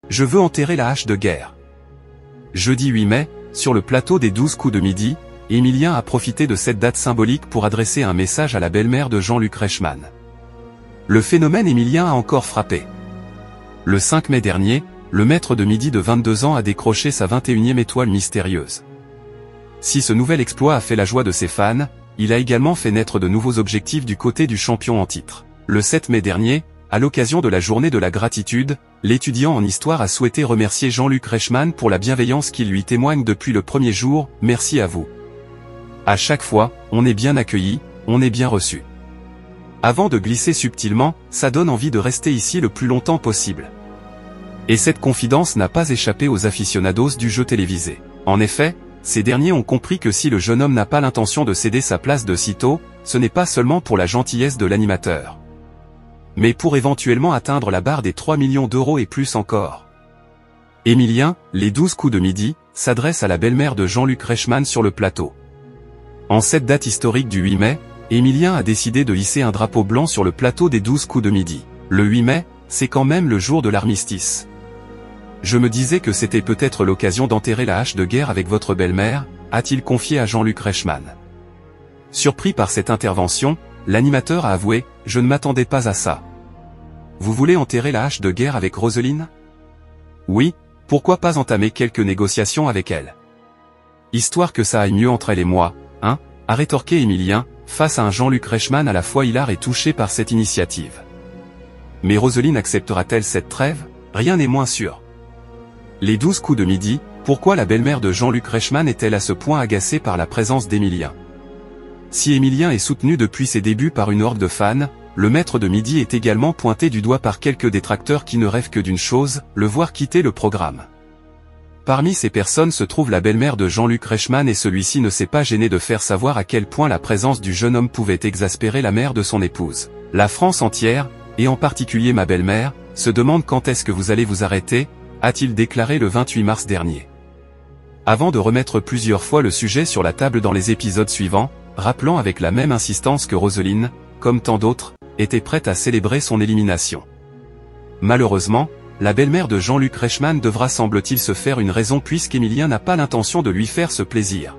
Je veux enterrer la hache de guerre. Jeudi 8 mai, sur le plateau des 12 coups de midi, Émilien a profité de cette date symbolique pour adresser un message à la belle-mère de Jean-Luc Reichmann. Le phénomène Émilien a encore frappé. Le 5 mai dernier, le maître de midi de 22 ans a décroché sa 21e étoile mystérieuse. Si ce nouvel exploit a fait la joie de ses fans, il a également fait naître de nouveaux objectifs du côté du champion en titre. Le 7 mai dernier, à l'occasion de la journée de la gratitude, l'étudiant en histoire a souhaité remercier Jean-Luc Reichmann pour la bienveillance qu'il lui témoigne depuis le premier jour. Merci à vous. À chaque fois, on est bien accueilli, on est bien reçu. Avant de glisser subtilement, ça donne envie de rester ici le plus longtemps possible. Et cette confidence n'a pas échappé aux aficionados du jeu télévisé. En effet, ces derniers ont compris que si le jeune homme n'a pas l'intention de céder sa place de sitôt, ce n'est pas seulement pour la gentillesse de l'animateur, mais pour éventuellement atteindre la barre des 3 millions d'euros et plus encore. Émilien, les 12 coups de midi, s'adresse à la belle-mère de Jean-Luc Reichmann sur le plateau. En cette date historique du 8 mai, Émilien a décidé de hisser un drapeau blanc sur le plateau des 12 coups de midi. Le 8 mai, c'est quand même le jour de l'armistice. Je me disais que c'était peut-être l'occasion d'enterrer la hache de guerre avec votre belle-mère, a-t-il confié à Jean-Luc Reichmann. Surpris par cette intervention, l'animateur a avoué « Je ne m'attendais pas à ça. Vous voulez enterrer la hache de guerre avec Roselyne ? Oui, pourquoi pas entamer quelques négociations avec elle ? Histoire que ça aille mieux entre elle et moi, hein ?» a rétorqué Émilien, face à un Jean-Luc Reichmann à la fois hilar et touché par cette initiative. Mais Roselyne acceptera-t-elle cette trêve ? Rien n'est moins sûr. Les 12 coups de midi, pourquoi la belle-mère de Jean-Luc Reichmann est-elle à ce point agacée par la présence d'Émilien ? Si Émilien est soutenu depuis ses débuts par une horde de fans, le maître de midi est également pointé du doigt par quelques détracteurs qui ne rêvent que d'une chose, le voir quitter le programme. Parmi ces personnes se trouve la belle-mère de Jean-Luc Reichmann et celui-ci ne s'est pas gêné de faire savoir à quel point la présence du jeune homme pouvait exaspérer la mère de son épouse. La France entière, et en particulier ma belle-mère, se demande quand est-ce que vous allez vous arrêter, a-t-il déclaré le 28 mars dernier. Avant de remettre plusieurs fois le sujet sur la table dans les épisodes suivants, rappelant avec la même insistance que Roselyne, comme tant d'autres, était prête à célébrer son élimination. Malheureusement, la belle-mère de Jean-Luc Reichmann devra semble-t-il se faire une raison puisqu'Émilien n'a pas l'intention de lui faire ce plaisir.